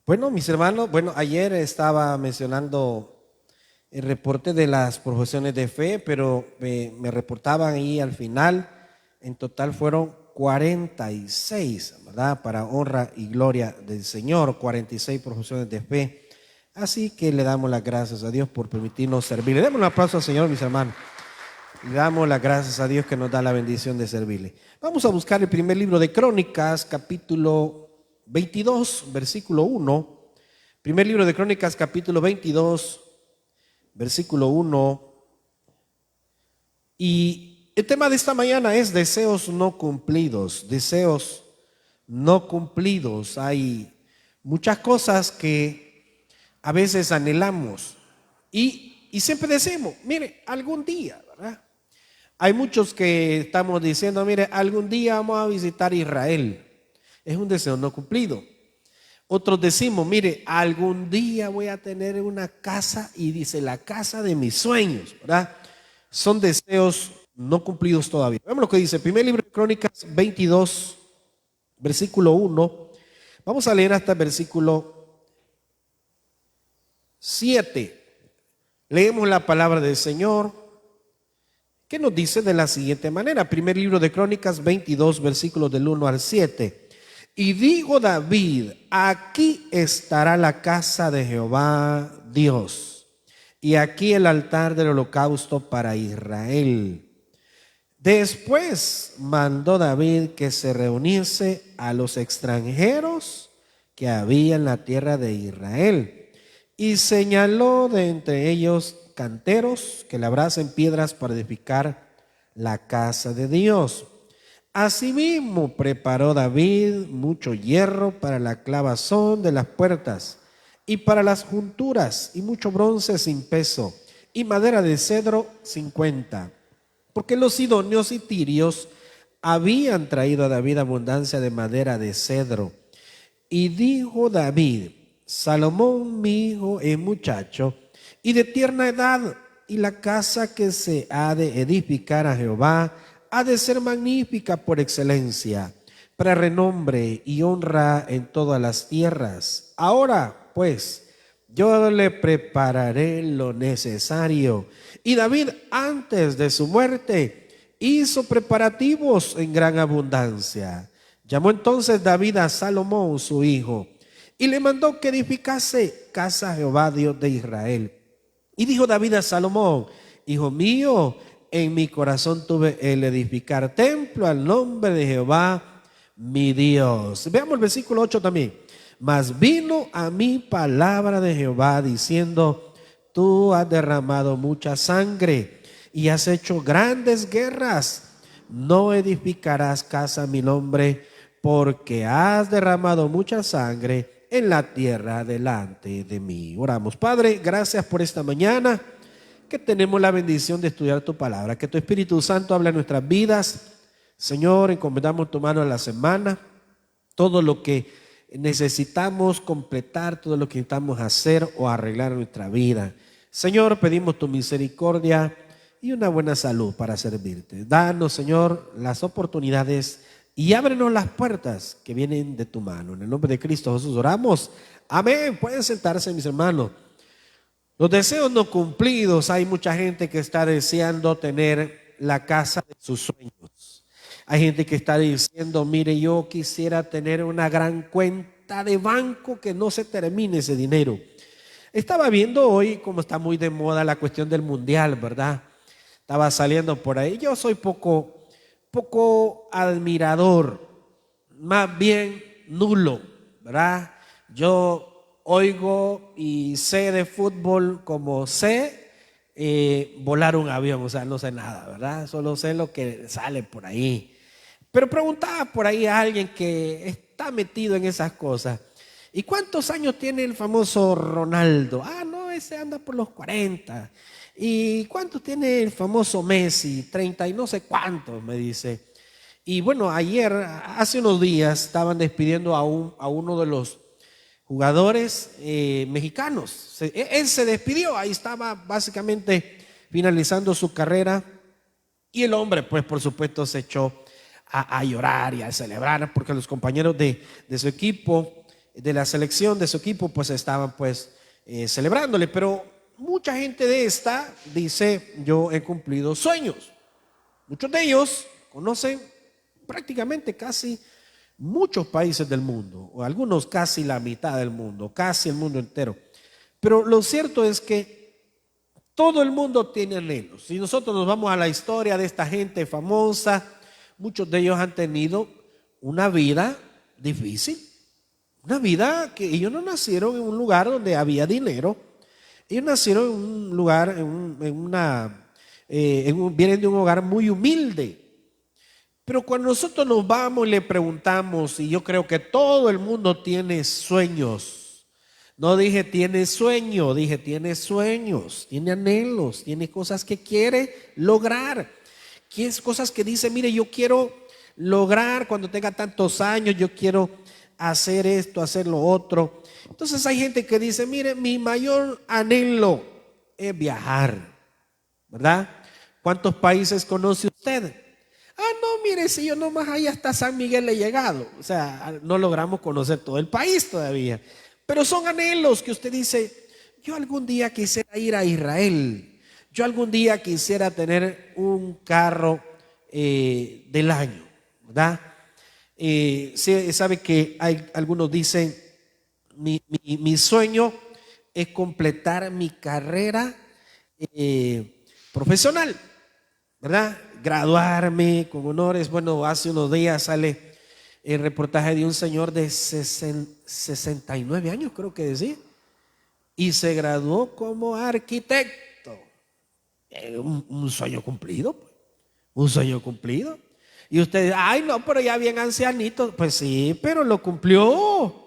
Bueno, mis hermanos, ayer estaba mencionando el reporte de las profesiones de fe, pero me reportaban ahí al final, en total fueron 46, ¿verdad? Para honra y gloria del Señor, 46 profesiones de fe. Así que le damos las gracias a Dios por permitirnos servirle. Demos un aplauso al Señor, mis hermanos. Le damos las gracias a Dios que nos da la bendición de servirle. Vamos a buscar el primer libro de Crónicas, capítulo 22, versículo 1. Primer libro de Crónicas, capítulo 22, versículo 1. Y el tema de esta mañana es deseos no cumplidos. Deseos no cumplidos. Hay muchas cosas que a veces anhelamos y siempre decimos, mire, algún día, ¿verdad? Hay muchos que estamos diciendo, mire, algún día vamos a visitar Israel. Es un deseo no cumplido. Otros decimos, mire, algún día voy a tener una casa, y dice, la casa de mis sueños, ¿verdad? Son deseos no cumplidos todavía. Vemos lo que dice, primer libro de Crónicas 22, versículo 1. Vamos a leer hasta el versículo 7. Leemos la palabra del Señor, que nos dice de la siguiente manera. Primer libro de Crónicas 22, versículos del 1 al 7. Y dijo David, aquí estará la casa de Jehová Dios, y aquí el altar del holocausto para Israel. Después mandó David que se reuniese a los extranjeros que había en la tierra de Israel, y señaló de entre ellos canteros que labrasen piedras para edificar la casa de Dios. Asimismo preparó David mucho hierro para la clavazón de las puertas y para las junturas, y mucho bronce sin peso, y madera de cedro 50, porque los sidonios y tirios habían traído a David abundancia de madera de cedro. Y dijo David, Salomón mi hijo es muchacho y de tierna edad, y la casa que se ha de edificar a Jehová ha de ser magnífica por excelencia, para renombre y honra en todas las tierras. Ahora, pues, yo le prepararé lo necesario. Y David, antes de su muerte, hizo preparativos en gran abundancia. Llamó entonces David a Salomón, su hijo, y le mandó que edificase casa a Jehová, Dios de Israel. Y dijo David a Salomón, hijo mío, en mi corazón tuve el edificar templo al nombre de Jehová, mi Dios. Veamos el versículo 8 también. Mas vino a mí palabra de Jehová diciendo, tú has derramado mucha sangre y has hecho grandes guerras. No edificarás casa a mi nombre, porque has derramado mucha sangre en la tierra delante de mí. Oramos. Padre, gracias por esta mañana que tenemos la bendición de estudiar tu palabra. Que tu Espíritu Santo hable en nuestras vidas. Señor, encomendamos tu mano a la semana. Todo lo que necesitamos completar, todo lo que necesitamos hacer o arreglar en nuestra vida. Señor, pedimos tu misericordia y una buena salud para servirte. Danos, Señor, las oportunidades y ábrenos las puertas que vienen de tu mano. En el nombre de Cristo Jesús oramos. Amén. Pueden sentarse, mis hermanos. Los deseos no cumplidos. Hay mucha gente que está deseando tener la casa de sus sueños. Hay gente que está diciendo, mire, yo quisiera tener una gran cuenta de banco que no se termine ese dinero. Estaba viendo hoy, como está muy de moda la cuestión del mundial, ¿verdad? Estaba saliendo por ahí. Yo soy poco admirador, más bien nulo, ¿verdad? Yo oigo y sé de fútbol como sé volar un avión, o sea, no sé nada, ¿verdad? Solo sé lo que sale por ahí. Pero preguntaba por ahí a alguien que está metido en esas cosas, ¿y cuántos años tiene el famoso Ronaldo? Ah, no, ese anda por los 40. ¿Y cuántos tiene el famoso Messi? 30 y no sé cuántos, me dice. Y bueno, ayer, hace unos días, estaban despidiendo a uno de los jugadores mexicanos. Él se despidió, ahí estaba básicamente finalizando su carrera. Y el hombre, pues por supuesto, se echó a llorar y a celebrar porque los compañeros de su equipo de la selección de su equipo, pues estaban pues celebrándole. Pero mucha gente de esta dice, yo he cumplido sueños. Muchos de ellos conocen prácticamente casi muchos países del mundo, o algunos casi la mitad del mundo, casi el mundo entero. Pero lo cierto es que todo el mundo tiene anhelos. Si nosotros nos vamos a la historia de esta gente famosa, muchos de ellos han tenido una vida difícil, una vida que ellos no nacieron en un lugar donde había dinero, ellos nacieron en un lugar, vienen de un hogar muy humilde. Pero cuando nosotros nos vamos y le preguntamos, y yo creo que todo el mundo tiene sueños, no dije tiene sueño, dije tiene sueños, tiene anhelos, tiene cosas que quiere lograr, cosas que dice, mire, yo quiero lograr cuando tenga tantos años, yo quiero hacer esto, hacer lo otro. Entonces hay gente que dice, mire, mi mayor anhelo es viajar, ¿verdad? ¿Cuántos países conoce usted? Ah, no, mire, si yo nomás ahí hasta San Miguel he llegado. O sea, no logramos conocer todo el país todavía. Pero son anhelos que usted dice, yo algún día quisiera ir a Israel. Yo algún día quisiera tener un carro del año, ¿verdad? Sabe que hay algunos dicen, mi sueño es completar mi carrera profesional, ¿verdad? Graduarme con honores. Bueno, hace unos días sale el reportaje de un señor de 69 años, creo que decía, y se graduó como arquitecto. Un sueño cumplido, pues. Un sueño cumplido. Y usted, ay no, pero ya bien ancianito. Pues sí, pero lo cumplió.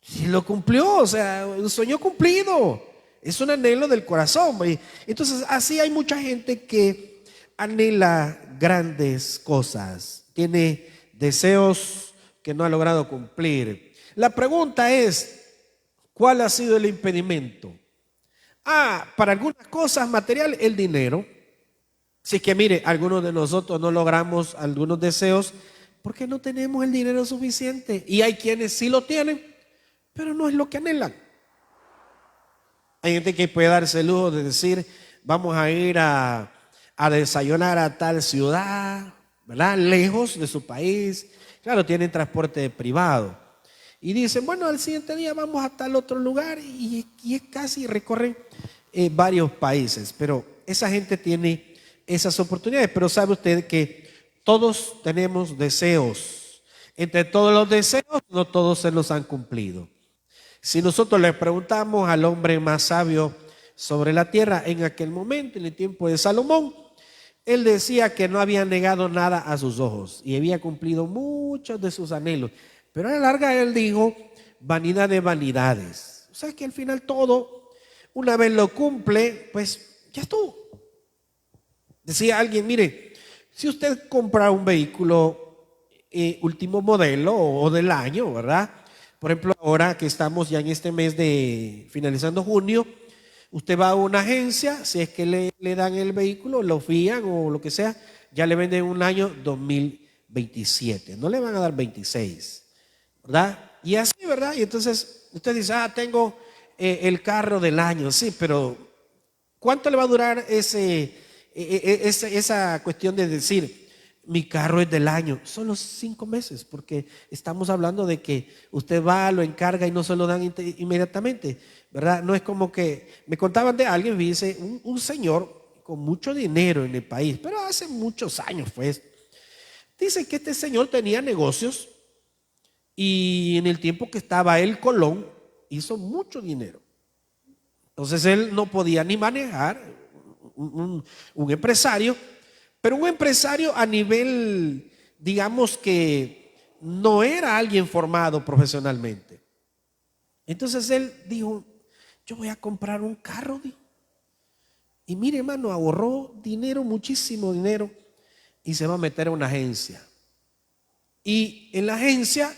Sí lo cumplió, o sea, un sueño cumplido. Es un anhelo del corazón. Entonces, así hay mucha gente que anhela grandes cosas, tiene deseos que no ha logrado cumplir. La pregunta es, ¿cuál ha sido el impedimento? Para algunas cosas materiales, el dinero. Así que mire, algunos de nosotros no logramos algunos deseos porque no tenemos el dinero suficiente. Y hay quienes sí lo tienen, pero no es lo que anhelan. Hay gente que puede darse el lujo de decir, vamos a ir a desayunar a tal ciudad, ¿verdad? Lejos de su país. Claro, tienen transporte privado. Y dicen, bueno, al siguiente día vamos a tal otro lugar y es casi recorren varios países. Pero esa gente tiene esas oportunidades. Pero sabe usted que todos tenemos deseos. Entre todos los deseos, no todos se los han cumplido. Si nosotros le preguntamos al hombre más sabio sobre la tierra en aquel momento, en el tiempo de Salomón, él decía que no había negado nada a sus ojos y había cumplido muchos de sus anhelos. Pero a la larga él dijo, vanidad de vanidades. O sea que al final todo, una vez lo cumple, pues ya estuvo. Decía alguien, mire, si usted compra un vehículo último modelo o del año, ¿verdad? Por ejemplo, ahora que estamos ya en este mes de finalizando junio, usted va a una agencia, si es que le dan el vehículo, lo fían o lo que sea, ya le venden un año 2027, no le van a dar 26, ¿verdad? Y así, ¿verdad? Y entonces usted dice, tengo el carro del año, sí, pero ¿cuánto le va a durar esa cuestión de decir, mi carro es del año? Solo 5 meses, porque estamos hablando de que usted va, lo encarga y no se lo dan inmediatamente, ¿verdad? No es como que me contaban de alguien, dice, un señor con mucho dinero en el país, pero hace muchos años fue esto. Dice que este señor tenía negocios y en el tiempo que estaba el Colón hizo mucho dinero. Entonces él no podía ni manejar, un empresario, pero un empresario a nivel, digamos que no era alguien formado profesionalmente. Entonces él dijo, yo voy a comprar un carro, dijo. Y mire, hermano, ahorró dinero, muchísimo dinero, y se va a meter a una agencia. Y en la agencia,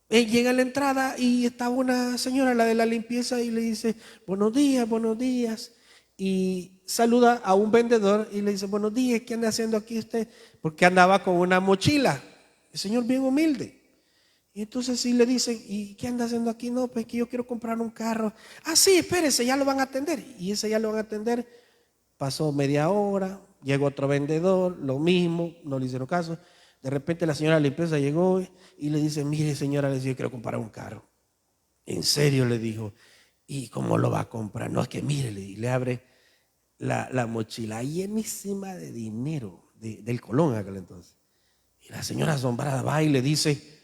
él llega a la entrada y está una señora, la de la limpieza, y le dice, buenos días, buenos días. Y saluda a un vendedor y le dice, buenos días, ¿qué anda haciendo aquí usted? Porque andaba con una mochila. El señor bien humilde. Y entonces sí le dicen, ¿y qué anda haciendo aquí? No, pues que yo quiero comprar un carro. Ah, sí, espérese, ya lo van a atender. Y ese ya lo van a atender. Pasó media hora, llegó otro vendedor, lo mismo, no le hicieron caso. De repente la señora de la empresa llegó y le dice, mire señora, le dice, yo quiero comprar un carro. En serio, le dijo. ¿Y cómo lo va a comprar? No, es que mire, le abre la mochila llenísima de dinero del Colón aquel entonces. Y la señora asombrada va y le dice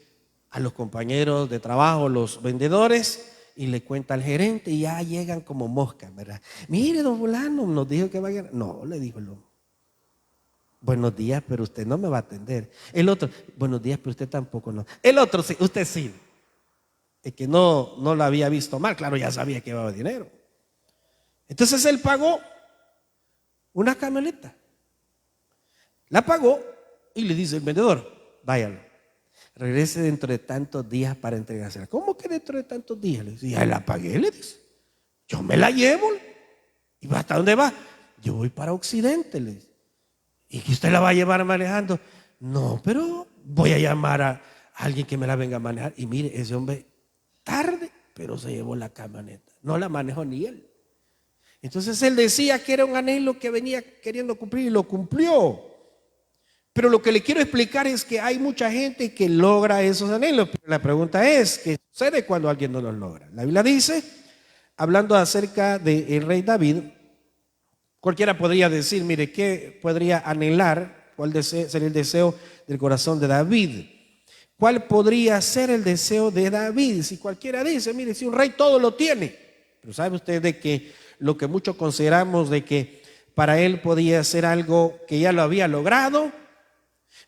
a los compañeros de trabajo, los vendedores, y le cuenta al gerente y ya llegan como moscas, ¿verdad? Mire, don fulano, nos dijo que vaya. No, le dijo el hombre. Buenos días, pero usted no me va a atender. El otro, buenos días, pero usted tampoco no. El otro, sí, usted sí. Es que no lo había visto mal, claro, ya sabía que llevaba dinero. Entonces él pagó una camioneta. La pagó y le dice el vendedor, váyalo, regrese dentro de tantos días para entregársela. ¿Cómo que dentro de tantos días? Le dice, ya la pagué, le dice. Yo me la llevo. ¿Y va hasta dónde va? Yo voy para Occidente, le dice. ¿Y que usted la va a llevar manejando? No, pero voy a llamar a alguien que me la venga a manejar. Y mire, ese hombre tarde, pero se llevó la camioneta. No la manejó ni él. Entonces él decía que era un anhelo que venía queriendo cumplir y lo cumplió. Pero lo que le quiero explicar es que hay mucha gente que logra esos anhelos. Pero la pregunta es, ¿qué sucede cuando alguien no los logra? La Biblia dice, hablando acerca del rey David, cualquiera podría decir, mire, ¿qué podría anhelar? ¿Cuál sería el deseo del corazón de David? ¿Cuál podría ser el deseo de David? Si cualquiera dice, mire, si un rey todo lo tiene. Pero ¿sabe usted de que lo que muchos consideramos de que para él podía ser algo que ya lo había logrado?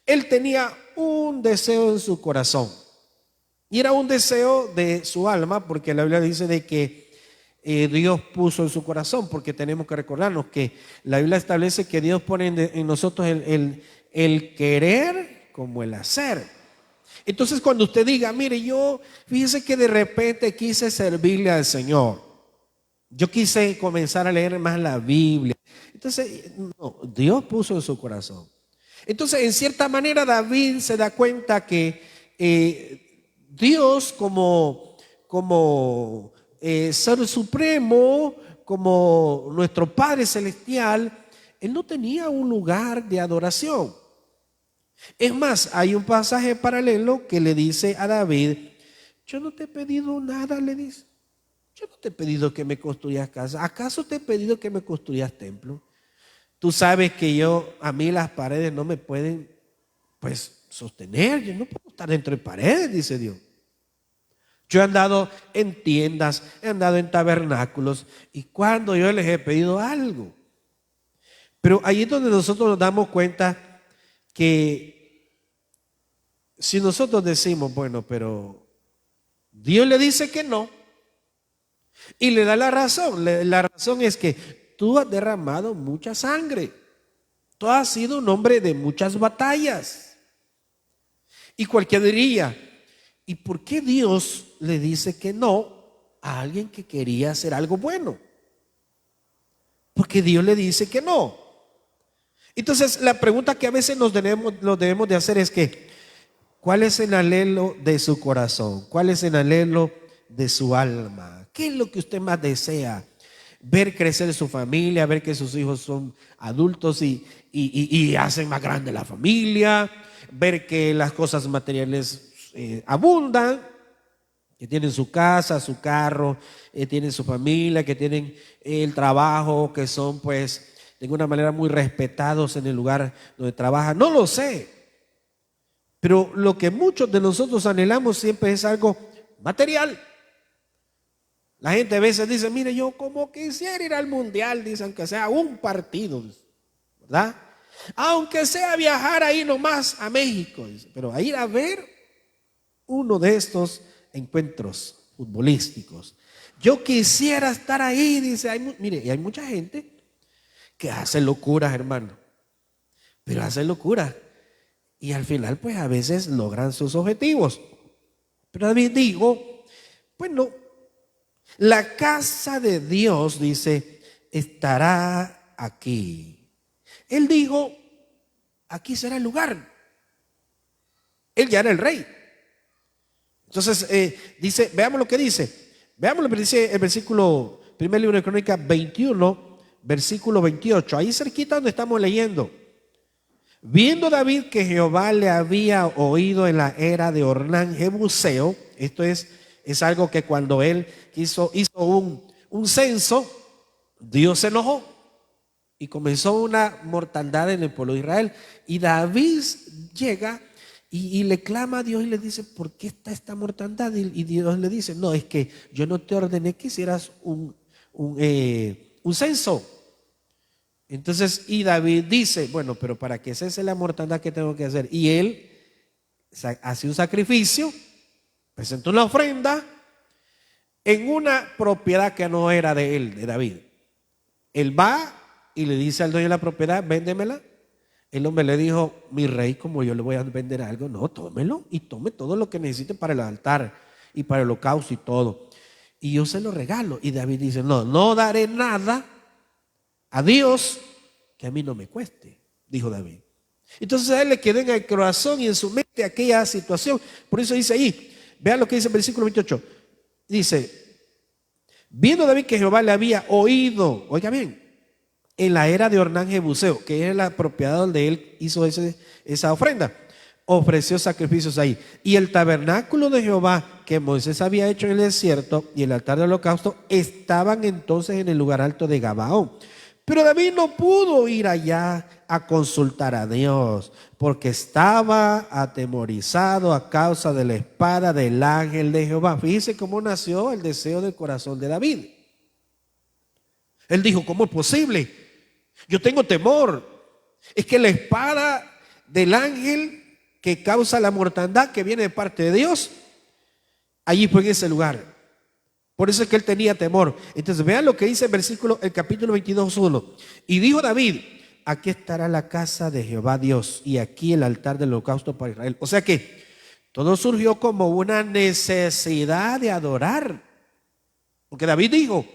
Él tenía un deseo en su corazón. Y era un deseo de su alma, porque la Biblia dice de que Dios puso en su corazón, porque tenemos que recordarnos que la Biblia establece que Dios pone en nosotros el querer como el hacer. Entonces cuando usted diga, mire, yo fíjese que de repente quise servirle al Señor, yo quise comenzar a leer más la Biblia, entonces no, Dios puso en su corazón. Entonces en cierta manera David se da cuenta que Dios como ser supremo, como nuestro Padre Celestial, Él no tenía un lugar de adoración. Es más, hay un pasaje paralelo que le dice a David, yo no te he pedido nada, le dice. Yo no te he pedido que me construyas casa. ¿Acaso te he pedido que me construyas templo? Tú sabes que a mí las paredes no me pueden, pues, sostener. Yo no puedo estar dentro de paredes, dice Dios. Yo he andado en tiendas, he andado en tabernáculos y cuando yo les he pedido algo. Pero ahí es donde nosotros nos damos cuenta que si nosotros decimos, bueno, pero Dios le dice que no y le da la razón. La razón es que tú has derramado mucha sangre. Tú has sido un hombre de muchas batallas. Y cualquiera diría, ¿y por qué Dios le dice que no a alguien que quería hacer algo bueno? Porque Dios le dice que no. Entonces la pregunta que a veces nos debemos de hacer es que ¿cuál es el anhelo de su corazón? ¿Cuál es el anhelo de su alma? ¿Qué es lo que usted más desea? Ver crecer su familia, ver que sus hijos son adultos y hacen más grande la familia, ver que las cosas materiales abundan, que tienen su casa, su carro, tienen su familia, que tienen el trabajo, que son pues de alguna manera muy respetados en el lugar donde trabajan. No lo sé, pero lo que muchos de nosotros anhelamos siempre es algo material. La gente a veces dice, mire, yo como quisiera ir al mundial, dicen que sea un partido, ¿verdad? Aunque sea viajar ahí nomás a México, dice, pero a ir a ver uno de estos encuentros futbolísticos. Yo quisiera estar ahí, dice, mire, y hay mucha gente que hace locuras, hermano, pero hace locuras. Y al final, pues a veces logran sus objetivos. Pero David dijo, pues no, la casa de Dios, dice, estará aquí. Él dijo, aquí será el lugar. Él ya era el rey. Entonces, dice, veamos lo que dice. Veamos lo que dice el versículo, primer libro de Crónicas 21, versículo 28. Ahí cerquita donde estamos leyendo. Viendo David que Jehová le había oído en la era de Ornán Jebuseo, esto es algo que cuando él hizo un censo, Dios se enojó y comenzó una mortandad en el pueblo de Israel. Y David llega y le clama a Dios y le dice, ¿por qué está esta mortandad? Y Dios le dice, no, es que yo no te ordené que hicieras un censo. Entonces, y David dice, bueno, pero para que cese la mortandad, ¿qué tengo que hacer? Y él hace un sacrificio, presentó una ofrenda en una propiedad que no era de él, de David. Él va y le dice al dueño de la propiedad, véndemela. El hombre le dijo, mi rey, como yo le voy a vender algo, no, tómelo y tome todo lo que necesite para el altar y para el holocausto y todo. Y yo se lo regalo. Y David dice, no, no daré nada a Dios que a mí no me cueste, dijo David. Entonces a él le quedó en el corazón y en su mente aquella situación. Por eso dice ahí, vean lo que dice el versículo 28. Dice, viendo David que Jehová le había oído, oiga bien, en la era de Ornán Jebuseo, que es la propiedad donde él hizo esa ofrenda, ofreció sacrificios ahí. Y el tabernáculo de Jehová que Moisés había hecho en el desierto y el altar del holocausto estaban entonces en el lugar alto de Gabaón. Pero David no pudo ir allá a consultar a Dios porque estaba atemorizado a causa de la espada del ángel de Jehová. Fíjese cómo nació el deseo del corazón de David. Él dijo, ¿cómo es posible? Yo tengo temor. Es que la espada del ángel que causa la mortandad que viene de parte de Dios, allí fue en ese lugar. Por eso es que él tenía temor. Entonces vean lo que dice el capítulo 22:1. Y dijo David, aquí estará la casa de Jehová Dios y aquí el altar del holocausto para Israel. O sea que todo surgió como una necesidad de adorar. Porque David dijo,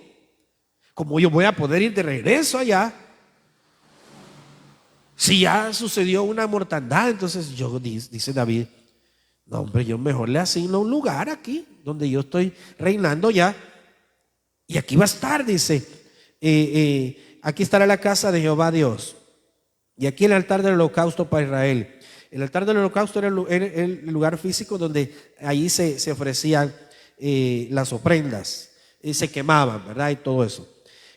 ¿cómo yo voy a poder ir de regreso allá? Si ya sucedió una mortandad. Entonces dice David, no hombre, yo mejor le asigno un lugar aquí donde yo estoy reinando ya, y aquí va a estar, dice, aquí estará la casa de Jehová Dios y aquí el altar del holocausto para Israel. El altar del holocausto era el lugar físico donde allí se ofrecían las ofrendas, se quemaban, ¿verdad? Y todo eso.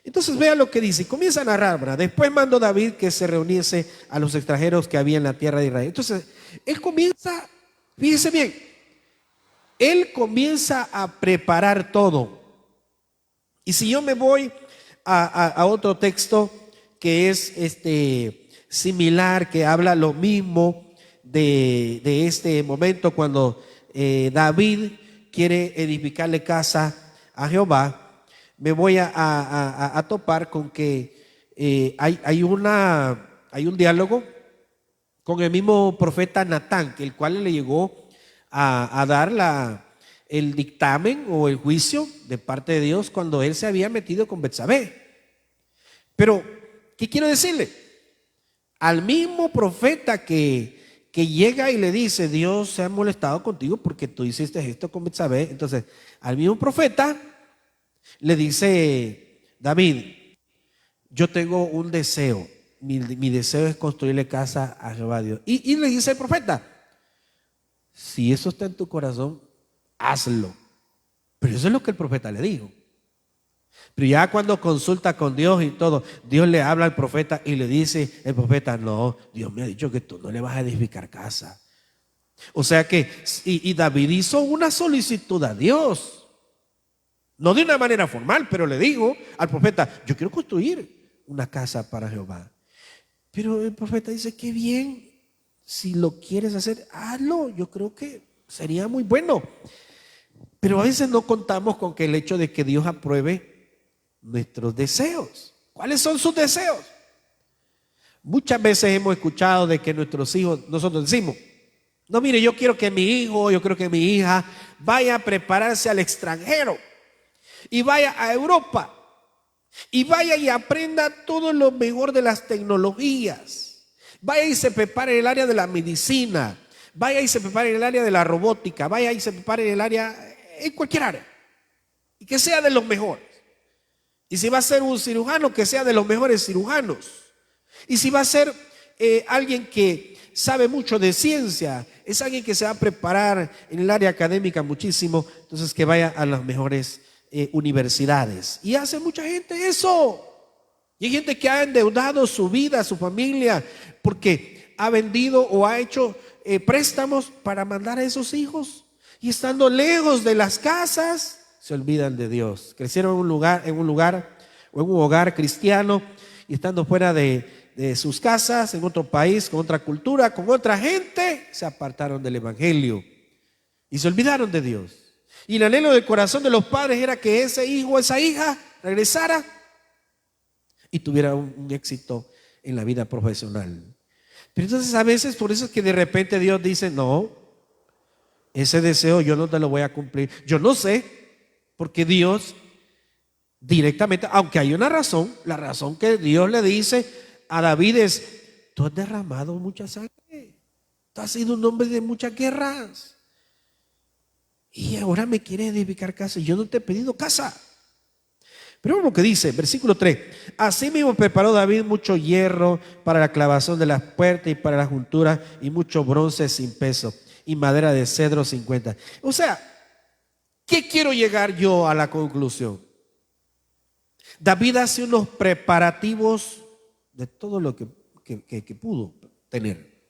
Entonces vean lo que dice, comienza a narrar, ¿verdad? Después mandó David que se reuniese a los extranjeros que había en la tierra de Israel. Entonces él comienza, fíjense bien, él comienza a preparar todo. Y si yo me voy a otro texto que es similar, que habla lo mismo de este momento cuando David quiere edificarle casa a Jehová, me voy a topar con que hay un diálogo con el mismo profeta Natán, el cual le llegó a dar el dictamen o el juicio de parte de Dios cuando él se había metido con Betsabé. Pero, ¿qué quiero decirle? Al mismo profeta que llega y le dice, Dios se ha molestado contigo porque tú hiciste esto con Betsabé. Entonces, al mismo profeta le dice David, yo tengo un deseo, mi deseo es construirle casa a Jehová Dios. Y le dice el profeta, si eso está en tu corazón, hazlo. Pero eso es lo que el profeta le dijo. Pero ya cuando consulta con Dios y todo, Dios le habla al profeta y le dice el profeta, no, Dios me ha dicho que tú no le vas a edificar casa. O sea que, y David hizo una solicitud a Dios, no de una manera formal, pero le dijo al profeta, yo quiero construir una casa para Jehová. Pero el profeta dice, qué bien, si lo quieres hacer, hazlo, yo creo que sería muy bueno. Pero a veces no contamos con que el hecho de que Dios apruebe nuestros deseos. ¿Cuáles son sus deseos? Muchas veces hemos escuchado de que nuestros hijos, nosotros decimos, no, mire, yo quiero que mi hijo, yo creo que mi hija vaya a prepararse al extranjero y vaya a Europa y vaya y aprenda todo lo mejor de las tecnologías. Vaya y se prepare en el área de la medicina. Vaya y se prepare en el área de la robótica, vaya y se prepare en el área, en cualquier área. Y que sea de los mejores. Y si va a ser un cirujano, que sea de los mejores cirujanos. Y si va a ser alguien que sabe mucho de ciencia, es alguien que se va a preparar en el área académica muchísimo, entonces que vaya a las mejores universidades. Y hace mucha gente eso. Y hay gente que ha endeudado su vida, su familia, porque ha vendido o ha hecho préstamos para mandar a esos hijos. Y estando lejos de las casas, se olvidan de Dios. Crecieron en un lugar o en un hogar cristiano y estando fuera de sus casas, en otro país, con otra cultura, con otra gente, se apartaron del evangelio y se olvidaron de Dios. Y el anhelo del corazón de los padres era que ese hijo o esa hija regresara y tuviera un éxito en la vida profesional. Pero entonces a veces por eso es que de repente Dios dice, no, ese deseo yo no te lo voy a cumplir. Yo no sé, porque Dios directamente, aunque hay una razón, la razón que Dios le dice a David es, tú has derramado mucha sangre, tú has sido un hombre de muchas guerras y ahora me quieres edificar casa y yo no te he pedido casa. Pero vemos lo que dice, versículo 3. Asimismo preparó David mucho hierro para la clavazón de las puertas y para las junturas y mucho bronce sin peso y madera de cedro 50. O sea, ¿qué quiero llegar yo a la conclusión? David hace unos preparativos de todo lo que pudo tener.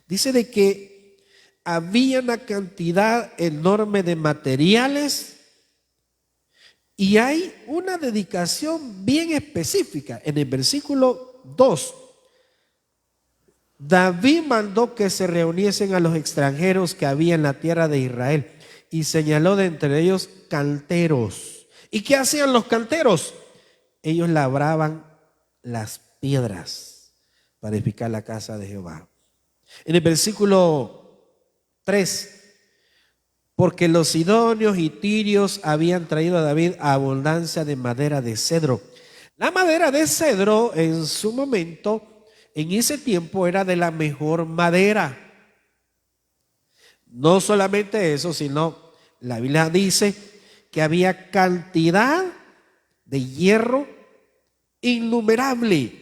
Dice de que había una cantidad enorme de materiales y hay una dedicación bien específica. En el versículo 2, David mandó que se reuniesen a los extranjeros que había en la tierra de Israel y señaló de entre ellos canteros. ¿Y qué hacían los canteros? Ellos labraban las piedras para edificar la casa de Jehová. En el versículo 3, porque los sidonios y tirios habían traído a David abundancia de madera de cedro. La madera de cedro en su momento, en ese tiempo, era de la mejor madera. No solamente eso, sino la Biblia dice que había cantidad de hierro innumerable.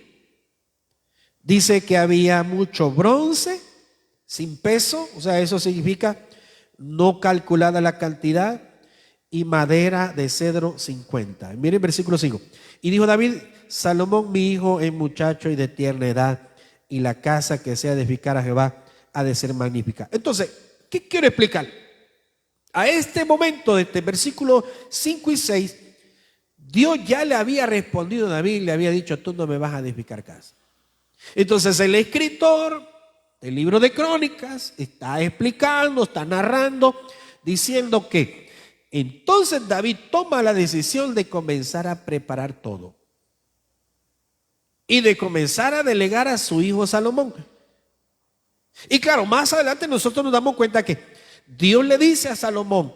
Dice que había mucho bronce sin peso, o sea, eso significa no calculada la cantidad, y madera de cedro 50. Miren el versículo 5. Y dijo David, Salomón mi hijo es muchacho y de tierna edad, y la casa que sea edificar a Jehová ha de ser magnífica. Entonces, ¿qué quiero explicar? A este momento de este versículo 5 y 6, Dios ya le había respondido a David, le había dicho, tú no me vas a edificar casa. Entonces el escritor del libro de Crónicas está explicando, está narrando, diciendo que entonces David toma la decisión de comenzar a preparar todo y de comenzar a delegar a su hijo Salomón. Y claro, más adelante nosotros nos damos cuenta que Dios le dice a Salomón,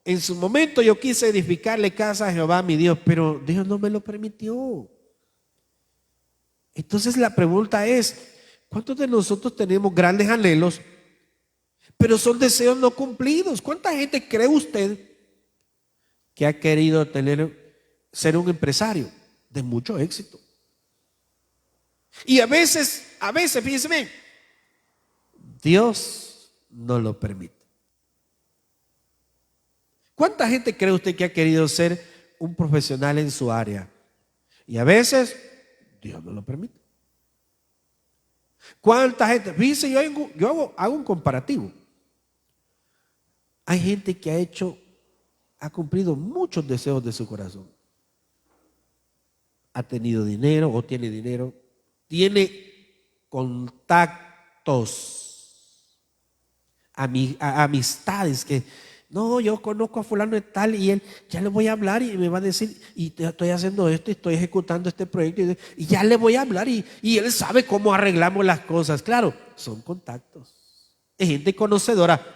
en su momento yo quise edificarle casa a Jehová mi Dios, pero Dios no me lo permitió. Entonces la pregunta es, ¿cuántos de nosotros tenemos grandes anhelos, pero son deseos no cumplidos? ¿Cuánta gente cree usted que ha querido ser un empresario de mucho éxito? Y a veces, fíjense bien, Dios no lo permite. ¿Cuánta gente cree usted que ha querido ser un profesional en su área? Y a veces Dios no lo permite. ¿Cuánta gente? Fíjense, yo hago un comparativo. Hay gente que ha cumplido muchos deseos de su corazón. Ha tenido dinero o tiene dinero. Tiene contactos, amistades que, no, yo conozco a fulano de tal y él, ya le voy a hablar y me va a decir, y estoy haciendo esto, y estoy ejecutando este proyecto, y ya le voy a hablar y él sabe cómo arreglamos las cosas. Claro, son contactos. Es gente conocedora,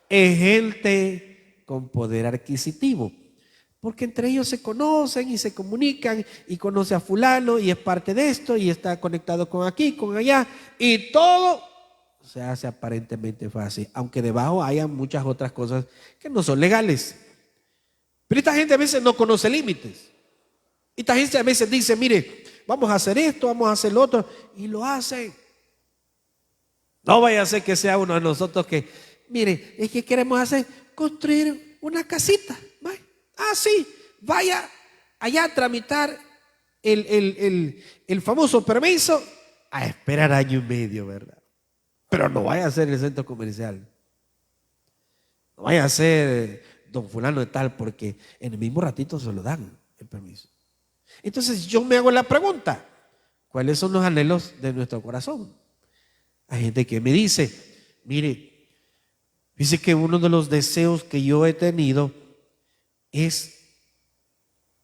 es gente con poder adquisitivo. Porque entre ellos se conocen y se comunican y conoce a fulano y es parte de esto y está conectado con aquí, con allá y todo se hace aparentemente fácil, aunque debajo haya muchas otras cosas que no son legales. Pero esta gente a veces no conoce límites. Esta gente a veces dice, mire, vamos a hacer esto, vamos a hacer lo otro, y lo hacen. No vaya a ser que sea uno de nosotros que, mire, es que queremos hacer, construir una casita. ¿Vale? Ah, sí, vaya allá a tramitar el famoso permiso, a esperar año y medio, ¿verdad? Pero no vaya a ser el centro comercial. No vaya a ser don fulano de tal, porque en el mismo ratito se lo dan el permiso. Entonces yo me hago la pregunta, ¿cuáles son los anhelos de nuestro corazón? Hay gente que me dice, mire, dice que uno de los deseos que yo he tenido es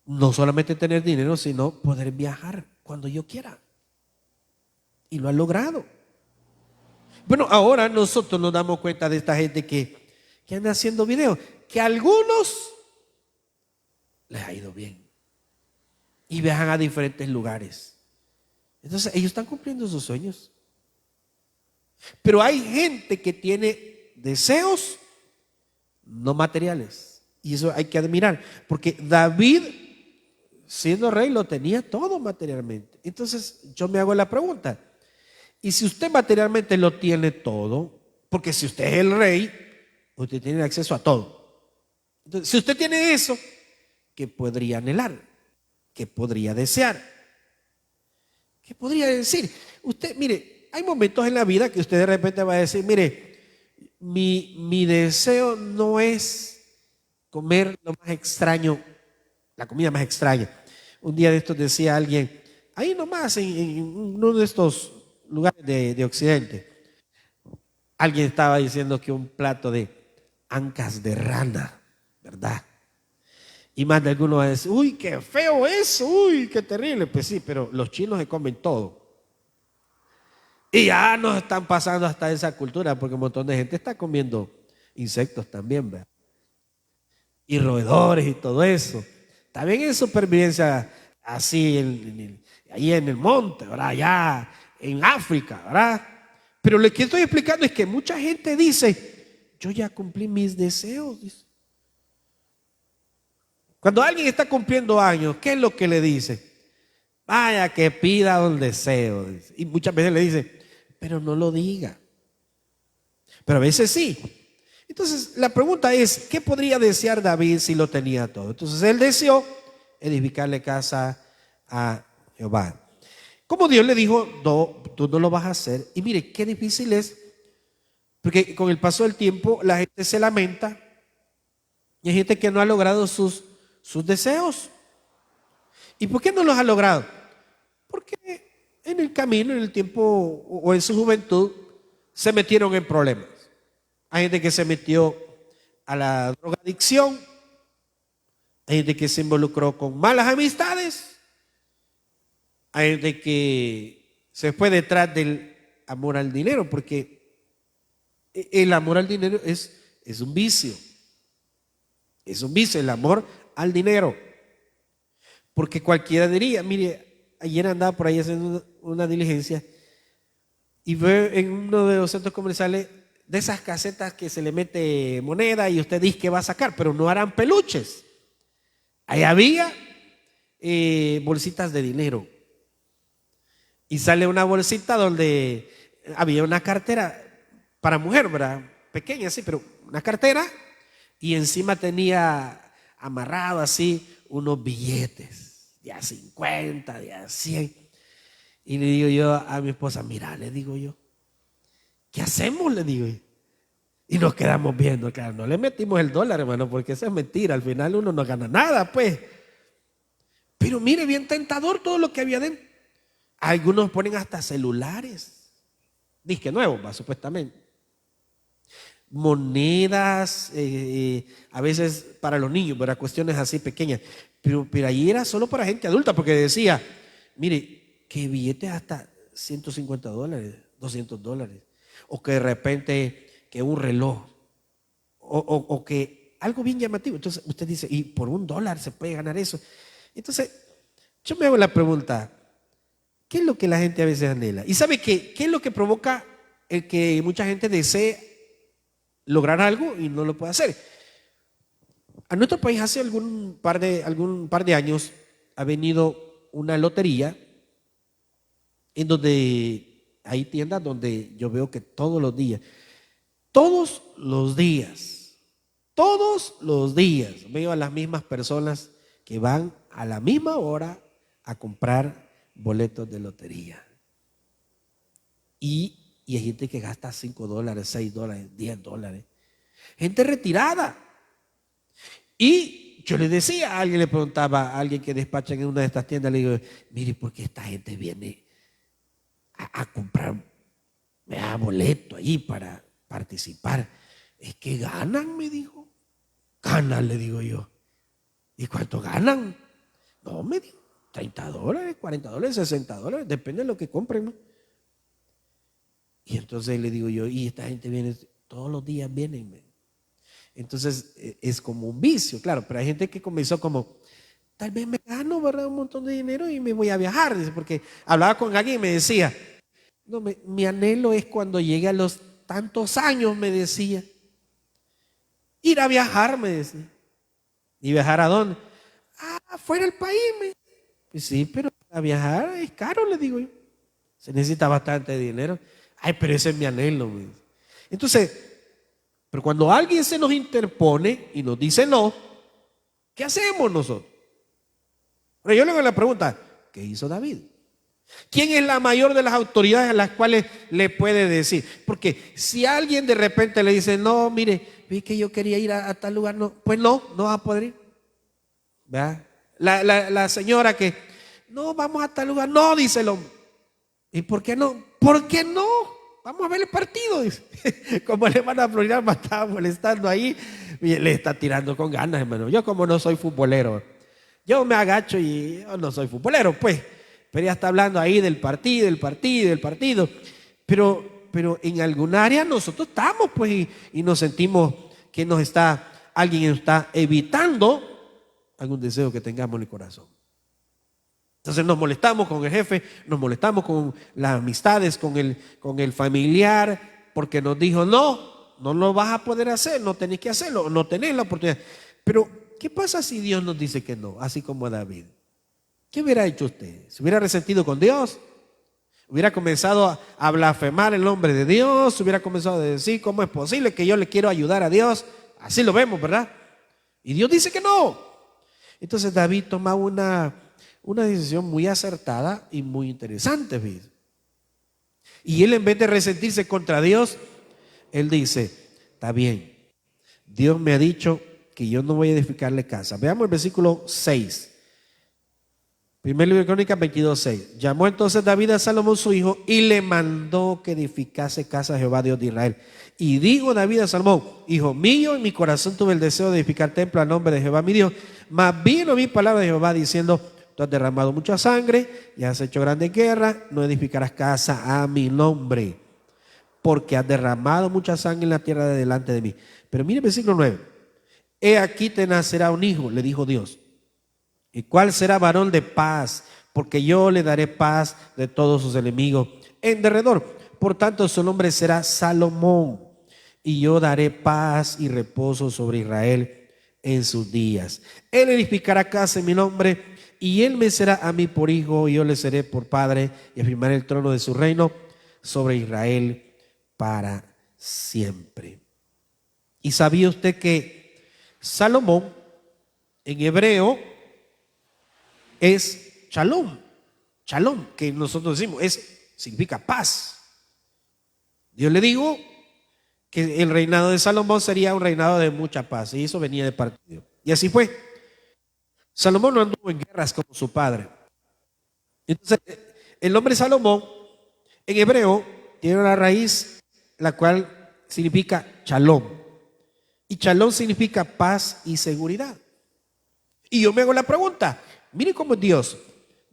no solamente tener dinero, sino poder viajar cuando yo quiera. Y lo ha logrado. Bueno, ahora nosotros nos damos cuenta de esta gente que anda haciendo videos, que a algunos les ha ido bien y viajan a diferentes lugares. Entonces ellos están cumpliendo sus sueños. Pero hay gente que tiene deseos no materiales, y eso hay que admirar, porque David, siendo rey, lo tenía todo materialmente. Entonces yo me hago la pregunta, y si usted materialmente lo tiene todo, porque si usted es el rey, usted tiene acceso a todo. Entonces, si usted tiene eso, ¿qué podría anhelar? ¿Qué podría desear? ¿Qué podría decir? Usted, mire, hay momentos en la vida que usted de repente va a decir, mire, mi deseo no es comer lo más extraño, la comida más extraña. Un día de estos decía alguien, ahí nomás en uno de estos lugares de Occidente, alguien estaba diciendo que un plato de ancas de rana, ¿verdad? Y más de algunos va a decir, uy, qué feo eso, uy, qué terrible. Pues sí, pero los chinos se comen todo. Y ya nos están pasando hasta esa cultura, porque un montón de gente está comiendo insectos también, ¿verdad? Y roedores y todo eso. También es supervivencia así, ahí en el monte, ¿verdad? Allá en África, ¿verdad? Pero lo que estoy explicando es que mucha gente dice, yo ya cumplí mis deseos, dice. Cuando alguien está cumpliendo años, ¿qué es lo que le dice? Vaya que pida un deseo, dice. Y muchas veces le dice, pero no lo diga. Pero a veces sí. Entonces la pregunta es, ¿qué podría desear David si lo tenía todo? Entonces él deseó edificarle casa a Jehová. Como Dios le dijo, no, tú no lo vas a hacer. Y mire, qué difícil es, porque con el paso del tiempo la gente se lamenta y hay gente que no ha logrado sus deseos. ¿Y por qué no los ha logrado? Porque en el camino, en el tiempo o en su juventud, se metieron en problemas. Hay gente que se metió a la drogadicción, hay gente que se involucró con malas amistades, hay gente que se fue detrás del amor al dinero, porque el amor al dinero es un vicio. Es un vicio el amor al dinero. Porque cualquiera diría, mire, ayer andaba por ahí haciendo una diligencia y veo en uno de los centros comerciales de esas casetas que se le mete moneda y usted dice que va a sacar, pero no eran peluches. Ahí había bolsitas de dinero. Y sale una bolsita donde había una cartera para mujer, ¿verdad? Pequeña, sí, pero una cartera. Y encima tenía amarrado así unos billetes, de a 50, de a 100. Y le digo yo a mi esposa, mira, le digo yo, ¿qué hacemos? Le digo yo. Y nos quedamos viendo, claro, no le metimos el dólar, hermano, porque eso es mentira, al final uno no gana nada, pues. Pero mire, bien tentador todo lo que había dentro. Algunos ponen hasta celulares, disque nuevos, va, supuestamente. Monedas, a veces para los niños, para cuestiones así pequeñas. Pero ahí era solo para gente adulta, porque decía, mire, que billetes hasta $150, $200. O que de repente, que un reloj. O que algo bien llamativo. Entonces usted dice, y por $1 se puede ganar eso. Entonces, yo me hago la pregunta, ¿qué es lo que la gente a veces anhela? ¿Y sabe qué? ¿Qué es lo que provoca el que mucha gente desee lograr algo y no lo puede hacer. A nuestro país hace algún par de años ha venido una lotería en donde hay tiendas donde yo veo que todos los días veo a las mismas personas que van a la misma hora a comprar boletos de lotería. Y hay gente que gasta $5, $6, $10. Gente retirada. Y yo le decía a alguien, le preguntaba a alguien que despacha en una de estas tiendas, le digo, mire, ¿por qué esta gente viene a comprar boleto allí para participar? Es que ganan, me dijo. Ganan, le digo yo. ¿Y cuánto ganan? No, me dijo, $30, $40, $60, depende de lo que compren, ¿no? Y entonces le digo yo, y esta gente viene, todos los días vienen. Entonces es como un vicio, claro, pero hay gente que comenzó como, tal vez me gano, ¿verdad?, un montón de dinero y me voy a viajar, porque hablaba con alguien y me decía, no, mi anhelo es cuando llegue a los tantos años, me decía, ir a viajar, me decía. ¿Y viajar a dónde? Fuera del país, Pues sí, pero para viajar es caro, le digo yo. Se necesita bastante dinero. Ay, pero ese es mi anhelo, me dice. Entonces, pero cuando alguien se nos interpone y nos dice no, ¿qué hacemos nosotros? Pero yo le hago la pregunta, ¿qué hizo David? ¿Quién es la mayor de las autoridades a las cuales le puede decir? Porque si alguien de repente le dice, no, mire, vi que yo quería ir a tal lugar, no, pues no va a poder ir. ¿Verdad? La señora que, no, vamos a tal lugar, no, dice el hombre. ¿Y por qué no? ¿Por qué no? Vamos a ver el partido, dice. Como el hermano Florida me estaba molestando ahí, y le está tirando con ganas, hermano. Yo como no soy futbolero, yo me agacho y yo no soy futbolero, pues. Pero ella está hablando ahí del partido. Pero en algún área nosotros estamos, pues, y nos sentimos que alguien nos está evitando algún deseo que tengamos en el corazón. Entonces nos molestamos con el jefe, nos molestamos con las amistades, con el familiar, porque nos dijo, no lo vas a poder hacer, no tenés que hacerlo, no tenés la oportunidad. Pero, ¿qué pasa si Dios nos dice que no? Así como a David. ¿Qué hubiera hecho usted? ¿Se hubiera resentido con Dios? ¿Hubiera comenzado a blasfemar el nombre de Dios? ¿Hubiera comenzado a decir, cómo es posible que yo le quiero ayudar a Dios? Así lo vemos, ¿verdad? Y Dios dice que no. Entonces David toma una decisión muy acertada y muy interesante, ¿ves? Y él, en vez de resentirse contra Dios, él dice, está bien, Dios me ha dicho que yo no voy a edificarle casa. Veamos el versículo 6. Primer libro de Crónicas 22:6. Llamó entonces David a Salomón su hijo y le mandó que edificase casa a Jehová Dios de Israel. Y dijo David a Salomón, hijo mío, en mi corazón tuve el deseo de edificar templo al nombre de Jehová mi Dios, mas vino mi palabra de Jehová diciendo, tú has derramado mucha sangre y has hecho grande guerra, no edificarás casa a mi nombre, porque has derramado mucha sangre en la tierra de delante de mí. Pero mire el versículo 9. He aquí te nacerá un hijo, le dijo Dios, ¿y cuál será varón de paz? Porque yo le daré paz de todos sus enemigos en derredor. Por tanto, su nombre será Salomón, y yo daré paz y reposo sobre Israel en sus días. Él edificará casa en mi nombre, y él me será a mí por hijo, y yo le seré por padre, y afirmaré el trono de su reino sobre Israel para siempre. ¿Y sabía usted que Salomón en hebreo es shalom, que nosotros decimos, significa paz? Dios le dijo que el reinado de Salomón sería un reinado de mucha paz, y eso venía de parte de Dios. Y así fue. Salomón no anduvo en guerras como su padre. Entonces, el nombre Salomón en hebreo tiene una raíz la cual significa shalom. Y shalom significa paz y seguridad. Y yo me hago la pregunta, mire cómo es Dios.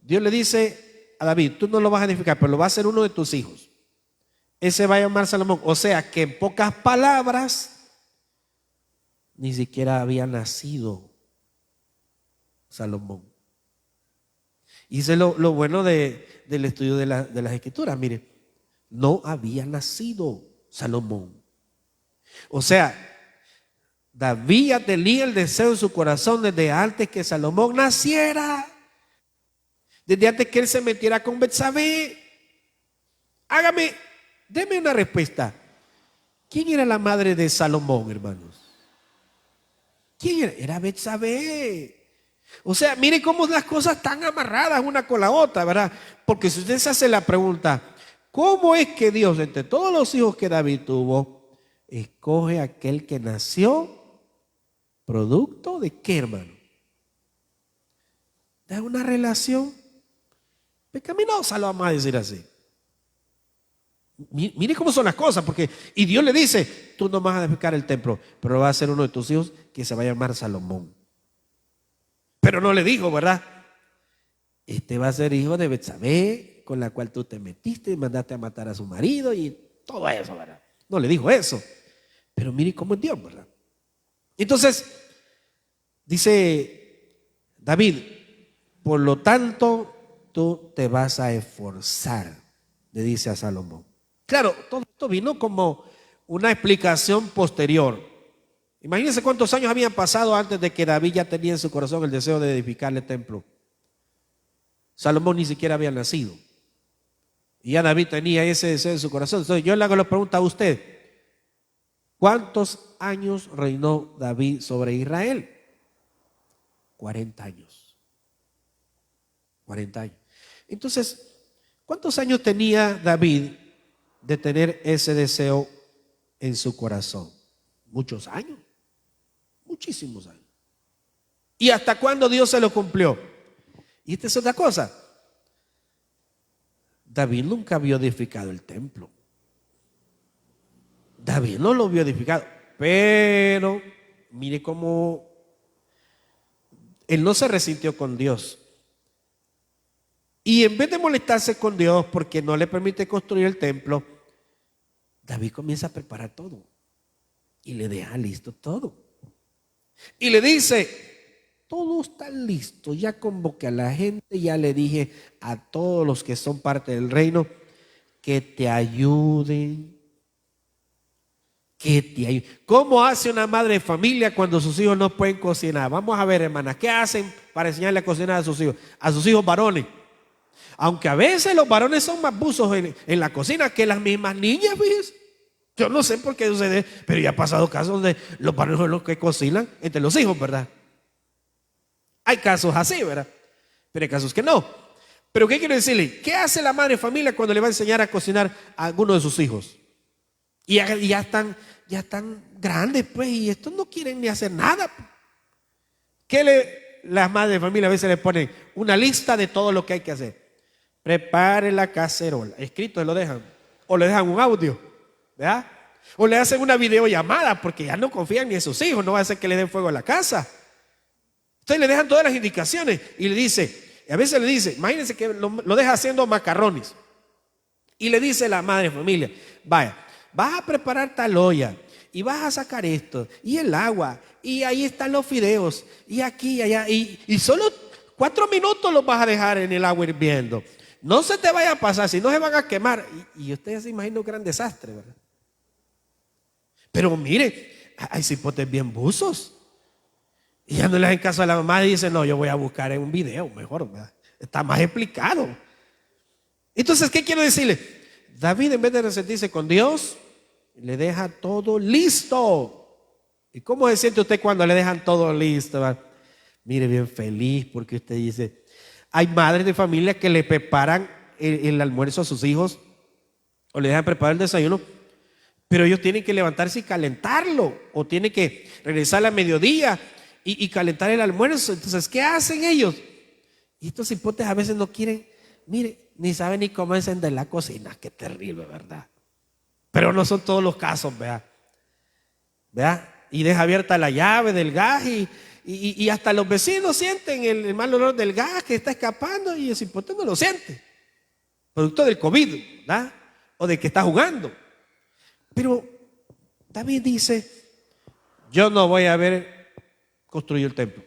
Dios le dice a David, tú no lo vas a edificar, pero lo va a hacer uno de tus hijos. Ese va a llamar Salomón. O sea que en pocas palabras, ni siquiera había nacido Salomón. Y eso es lo bueno del estudio de las Escrituras. Mire, no había nacido Salomón. O sea, David ya tenía el deseo en su corazón desde antes que Salomón naciera, desde antes que él se metiera con Betsabé. Deme una respuesta. ¿Quién era la madre de Salomón, hermanos? ¿Quién era? Era Betsabé. O sea, mire cómo las cosas están amarradas una con la otra, ¿verdad? Porque si usted se hace la pregunta, ¿cómo es que Dios, entre todos los hijos que David tuvo, escoge aquel que nació producto de qué, hermano? De una relación pecaminosa, lo vamos a decir así. Mire cómo son las cosas, porque y Dios le dice, tú no vas a edificar el templo, pero va a ser uno de tus hijos que se va a llamar Salomón. Pero no le dijo, ¿verdad? Este va a ser hijo de Betsabé, con la cual tú te metiste y mandaste a matar a su marido y todo eso, ¿verdad? No le dijo eso. Pero mire cómo es Dios, ¿verdad? Entonces, dice David, por lo tanto, tú te vas a esforzar, le dice a Salomón. Claro, todo esto vino como una explicación posterior. Imagínense cuántos años habían pasado antes de que David ya tenía en su corazón el deseo de edificarle el templo. Salomón ni siquiera había nacido. Y ya David tenía ese deseo en su corazón. Entonces yo le hago la pregunta a usted. ¿Cuántos años reinó David sobre Israel? 40 años. 40 años. Entonces, ¿cuántos años tenía David de tener ese deseo en su corazón? Muchos años. Muchísimos años. ¿Y hasta cuándo Dios se lo cumplió? Y esta es otra cosa. David nunca vio edificado el templo. David no lo vio edificado. Pero mire cómo él no se resintió con Dios. Y en vez de molestarse con Dios porque no le permite construir el templo, David comienza a preparar todo. Y le deja listo todo. Y le dice, todo está listo. Ya convoqué a la gente, ya le dije a todos los que son parte del reino que te ayuden. Que te ayuden. ¿Cómo hace una madre de familia cuando sus hijos no pueden cocinar? Vamos a ver, hermanas, ¿qué hacen para enseñarle a cocinar a sus hijos? A sus hijos varones. Aunque a veces los varones son más buzos en la cocina que las mismas niñas, fíjense. Yo no sé por qué sucede, pero ya ha pasado casos donde los varones son los que cocinan entre los hijos, ¿verdad? Hay casos así, ¿verdad? Pero hay casos que no. Pero ¿qué quiero decirle? ¿Qué hace la madre de familia cuando le va a enseñar a cocinar a alguno de sus hijos? Y ya están grandes, pues, y estos no quieren ni hacer nada. Las madres de familia a veces le ponen una lista de todo lo que hay que hacer? Prepare la cacerola. Escrito lo dejan. O le dejan un audio, ¿verdad? O le hacen una videollamada porque ya no confían ni en sus hijos. No va a hacer que le den fuego a la casa. Entonces le dejan todas las indicaciones y le dice, a veces le dice, imagínense que lo deja haciendo macarrones. Y le dice la madre de familia, vaya, vas a preparar tal olla y vas a sacar esto y el agua y ahí están los fideos y aquí y allá y solo 4 minutos los vas a dejar en el agua hirviendo. No se te vaya a pasar, si no se van a quemar. Y usted ya se imagina un gran desastre, ¿verdad? Pero mire, hay cipotes bien buzos. Y ya no le hacen caso a la mamá y dicen, no, yo voy a buscar en un video mejor, ¿verdad? Está más explicado. Entonces, ¿qué quiero decirle? David, en vez de resentirse con Dios, le deja todo listo. ¿Y cómo se siente usted cuando le dejan todo listo, ¿verdad? Mire, bien feliz porque usted dice, hay madres de familia que le preparan el almuerzo a sus hijos o le dejan preparar el desayuno, pero ellos tienen que levantarse y calentarlo o tienen que regresar a mediodía y calentar el almuerzo. Entonces, ¿qué hacen ellos? Y estos hipotes a veces no quieren, mire, ni saben ni cómo encender la cocina. Qué terrible, ¿verdad? Pero no son todos los casos, ¿verdad? Y deja abierta la llave del gas y hasta los vecinos sienten el mal olor del gas que está escapando y el cipote no lo siente. Producto del COVID, ¿verdad? O de que está jugando. Pero David dice, yo no voy a haber construido el templo,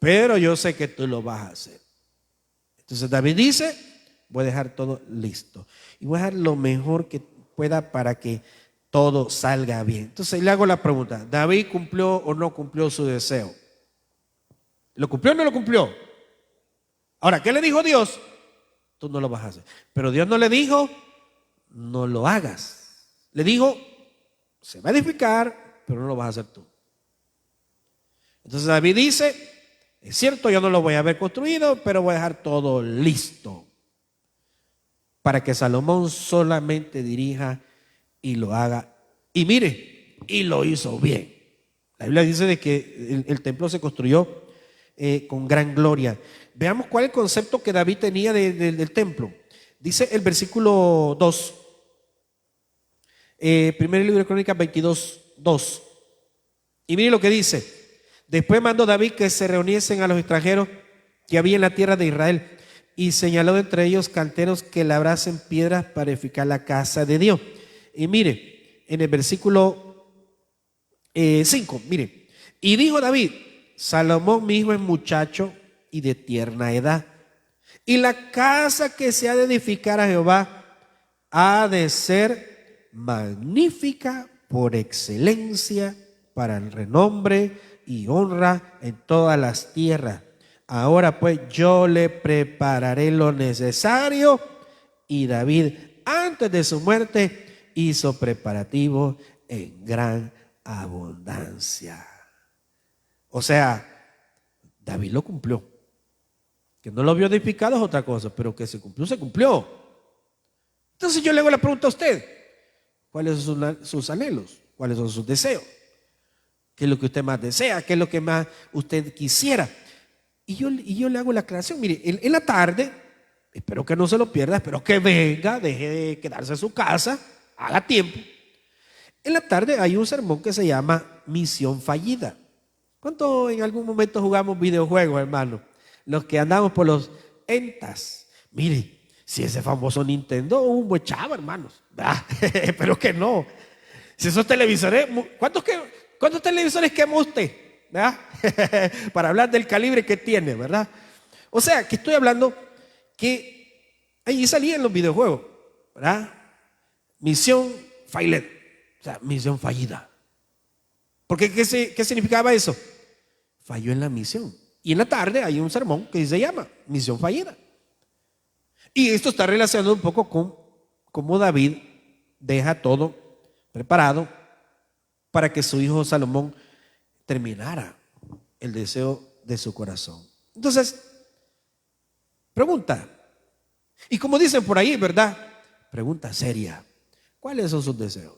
pero yo sé que tú lo vas a hacer. Entonces David dice, voy a dejar todo listo. Y voy a dejar lo mejor que pueda para que todo salga bien. Entonces le hago la pregunta, ¿David cumplió o no cumplió su deseo? ¿Lo cumplió o no lo cumplió? Ahora, ¿qué le dijo Dios? Tú no lo vas a hacer. Pero Dios no le dijo, no lo hagas. Le dijo, se va a edificar, pero no lo vas a hacer tú. Entonces David dice, es cierto, yo no lo voy a haber construido, pero voy a dejar todo listo para que Salomón solamente dirija y lo haga. Y mire, y lo hizo bien. La Biblia dice de que el templo se construyó con gran gloria. Veamos cuál es el concepto que David tenía del templo. Dice el versículo 2, primer libro de Crónicas 22, 2. Y mire lo que dice. Después mandó David que se reuniesen a los extranjeros que había en la tierra de Israel y señaló entre ellos canteros que labrasen piedras para edificar la casa de Dios. Y mire, en el versículo 5, mire, y dijo David, Salomón mi hijo es muchacho y de tierna edad, y la casa que se ha de edificar a Jehová ha de ser magnífica por excelencia para el renombre y honra en todas las tierras. Ahora pues yo le prepararé lo necesario. Y David antes de su muerte hizo preparativos en gran abundancia. O sea, David lo cumplió. Que no lo vio edificado es otra cosa, pero que se cumplió, se cumplió. Entonces yo le hago la pregunta a usted, ¿cuáles son sus anhelos? ¿Cuáles son sus deseos? ¿Qué es lo que usted más desea? ¿Qué es lo que más usted quisiera? Y yo le hago la aclaración, mire, en la tarde, espero que no se lo pierda, espero que venga, deje de quedarse en su casa, haga tiempo. En la tarde hay un sermón que se llama Misión Fallida. ¿Cuánto en algún momento jugamos videojuegos, hermano? Los que andamos por los entas. Mire, si ese famoso Nintendo un buen chavo, hermanos. Pero que no. Si esos televisores, ¿cuántos televisores quema usted? Para hablar del calibre que tiene, ¿verdad? O sea, que estoy hablando que ahí salían los videojuegos, ¿verdad? Misión failed, o sea, misión fallida. Porque ¿qué significaba eso? Falló en la misión. Y en la tarde hay un sermón que se llama Misión Fallida. Y esto está relacionado un poco con cómo David deja todo preparado para que su hijo Salomón terminara el deseo de su corazón. Entonces, pregunta. Y como dicen por ahí, ¿verdad? Pregunta seria. ¿Cuáles son sus deseos?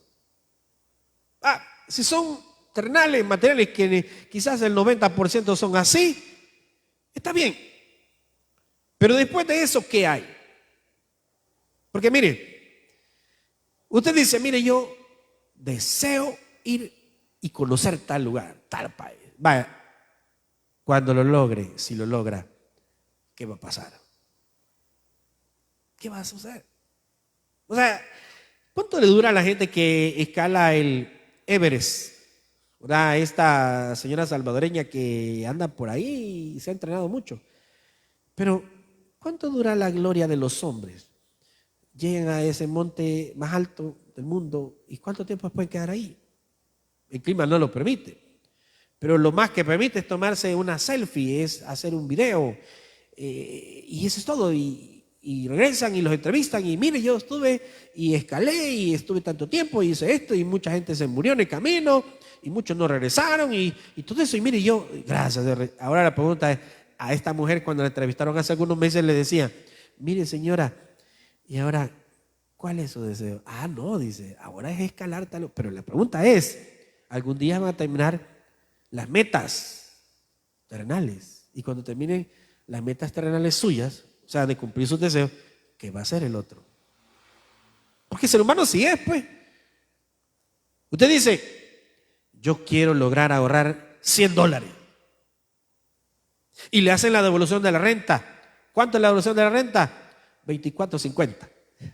Si son terrenales, materiales, que quizás el 90% son así, está bien. Pero después de eso, ¿qué hay? Porque mire, usted dice, mire, yo deseo ir y conocer tal lugar, tal país. Vaya, cuando lo logre, si lo logra, ¿qué va a pasar? ¿Qué va a suceder? O sea, ¿cuánto le dura a la gente que escala el Everest? ¿Verdad? Esta señora salvadoreña que anda por ahí y se ha entrenado mucho. Pero, ¿cuánto dura la gloria de los hombres? Llegan a ese monte más alto del mundo y ¿cuánto tiempo pueden quedar ahí? El clima no lo permite. Pero lo más que permite es tomarse una selfie, es hacer un video. Y eso es todo. Y regresan y los entrevistan. Y mire, yo estuve y escalé y estuve tanto tiempo y hice esto. Y mucha gente se murió en el camino. Y muchos no regresaron. Y todo eso. Y mire, yo, gracias. Ahora la pregunta es, a esta mujer cuando la entrevistaron hace algunos meses le decía, mire señora, y ahora, ¿cuál es su deseo? No, dice, ahora es escalar tal. Pero la pregunta es, ¿algún día van a terminar las metas terrenales? Y cuando terminen las metas terrenales suyas, o sea, de cumplir sus deseos, ¿qué va a hacer el otro? Porque el ser humano sí es, pues. Usted dice, yo quiero lograr ahorrar $100. Y le hacen la devolución de la renta. ¿Cuánto es la devolución de la renta? 24.50,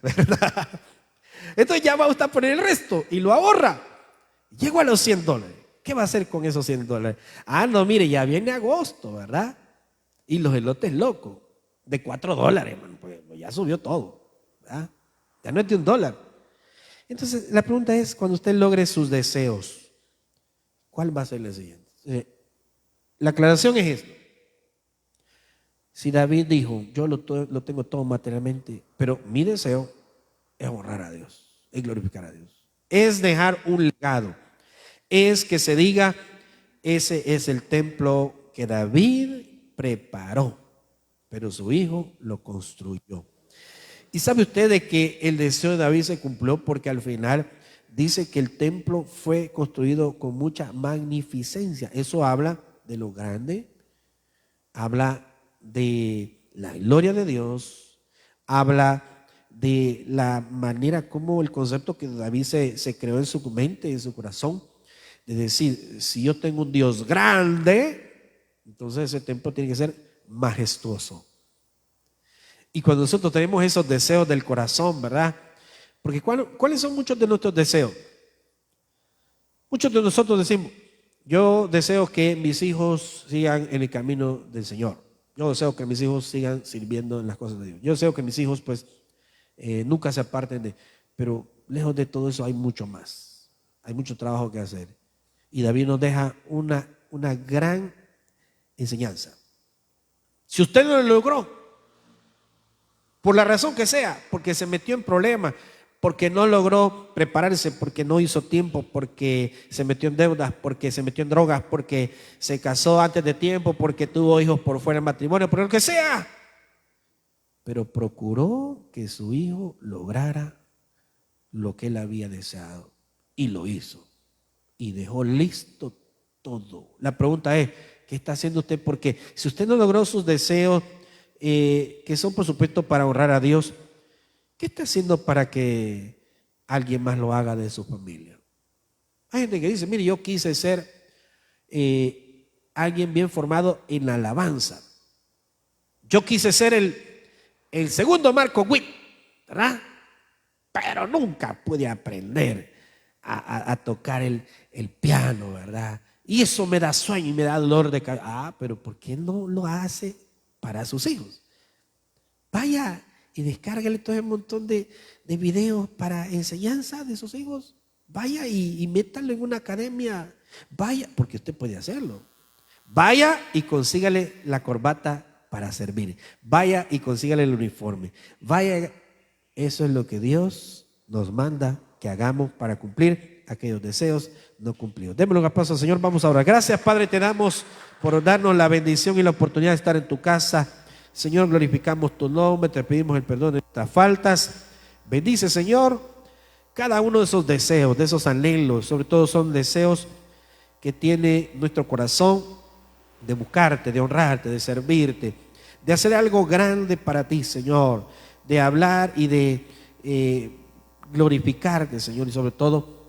¿verdad? Entonces ya va usted a poner el resto y lo ahorra. Llego a los $100. ¿Qué va a hacer con esos $100? No, mire, ya viene agosto, ¿verdad? Y los elotes locos. de $4, hermano, pues ya subió todo, ¿verdad? Ya no es de $1. Entonces, la pregunta es, cuando usted logre sus deseos, ¿cuál va a ser el siguiente? La aclaración es esto. Si David dijo, yo lo tengo todo materialmente, pero mi deseo es honrar a Dios, es glorificar a Dios, es dejar un legado, es que se diga, ese es el templo que David preparó, pero su hijo lo construyó. Y sabe usted de que el deseo de David se cumplió, porque al final dice que el templo fue construido con mucha magnificencia. Eso habla de lo grande, habla de la gloria de Dios, habla de la manera como el concepto que David se creó en su mente, en su corazón, de decir, si yo tengo un Dios grande, entonces ese templo tiene que ser majestuoso. Y cuando nosotros tenemos esos deseos del corazón, ¿verdad? Porque ¿cuáles son muchos de nuestros deseos? Muchos de nosotros decimos, yo deseo que mis hijos sigan en el camino del Señor. Yo deseo que mis hijos sigan sirviendo en las cosas de Dios. Yo deseo que mis hijos pues nunca se aparten de... Pero lejos de todo eso hay mucho más. Hay mucho trabajo que hacer. Y David nos deja una gran enseñanza. Si usted no lo logró, por la razón que sea, porque se metió en problemas, porque no logró prepararse, porque no hizo tiempo, porque se metió en deudas, porque se metió en drogas, porque se casó antes de tiempo, porque tuvo hijos por fuera del matrimonio, por lo que sea, pero procuró que su hijo lograra lo que él había deseado y lo hizo y dejó listo todo. La pregunta es, ¿qué está haciendo usted? Porque si usted no logró sus deseos, que son por supuesto para honrar a Dios, ¿qué está haciendo para que alguien más lo haga de su familia? Hay gente que dice, mire, yo quise ser alguien bien formado en la alabanza. Yo quise ser el segundo Marco Witt, ¿verdad? Pero nunca pude aprender a tocar el piano, ¿verdad? Y eso me da sueño y me da dolor de cabeza. Ah, pero ¿por qué no lo hace para sus hijos? Vaya y descárgale todo un montón de videos para enseñanza de sus hijos. Vaya y métalo en una academia. Vaya, porque usted puede hacerlo. Vaya y consígale la corbata para servir. Vaya y consígale el uniforme. Vaya, eso es lo que Dios nos manda que hagamos para cumplir aquellos deseos no cumplidos. Démosle un aplauso al Señor. Vamos a orar. Gracias, Padre, te damos por darnos la bendición y la oportunidad de estar en tu casa. Señor, glorificamos tu nombre, te pedimos el perdón de nuestras faltas. Bendice, Señor, cada uno de esos deseos, de esos anhelos. Sobre todo son deseos que tiene nuestro corazón de buscarte, de honrarte, de servirte, de hacer algo grande para ti, Señor, de hablar y de glorificarte, Señor, y sobre todo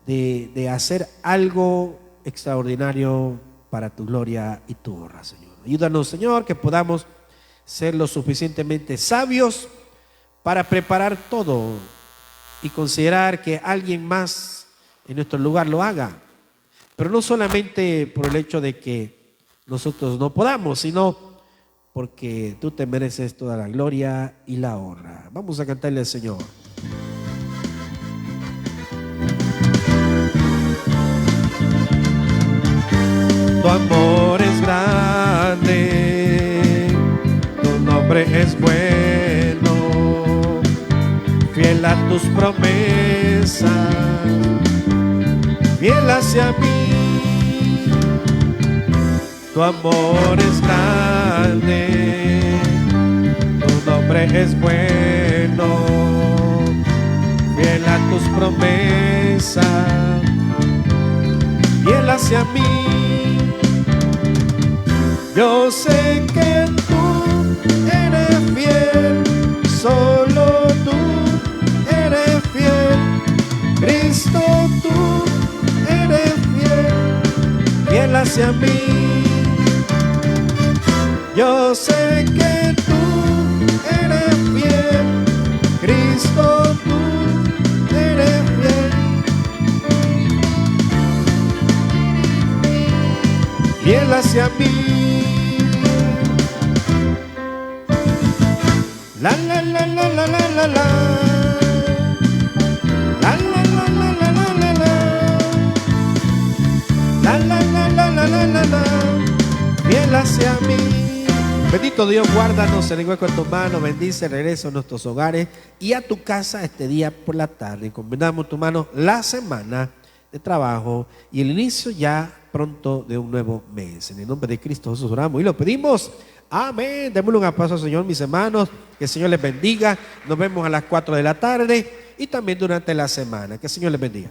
de hacer algo extraordinario para tu gloria y tu honra, Señor. Ayúdanos, Señor, que podamos ser lo suficientemente sabios para preparar todo y considerar que alguien más en nuestro lugar lo haga, pero no solamente por el hecho de que nosotros no podamos, sino porque tú te mereces toda la gloria y la honra. Vamos a cantarle al Señor. Tu amor es grande, tu nombre es bueno, fiel a tus promesas, fiel hacia mí. Tu amor es grande, tu nombre es bueno, fiel a tus promesas, fiel hacia mí. Yo sé que tú eres fiel, solo tú eres fiel. Cristo, tú eres fiel, fiel hacia mí. Yo sé que tú eres fiel, Cristo, tú eres fiel, fiel hacia mí. La la la la la la la la. La la la la la la la la. La la la la la la la la. Fiel hacia mí. Bendito Dios, guárdanos en el hueco de tu mano, bendice el regreso a nuestros hogares y a tu casa este día por la tarde. Encomendamos en tu mano la semana de trabajo y el inicio ya pronto de un nuevo mes. En el nombre de Cristo Jesús oramos y lo pedimos. Amén. Démosle un aplauso al Señor, mis hermanos. Que el Señor les bendiga. Nos vemos a las 4 de la tarde y también durante la semana. Que el Señor les bendiga.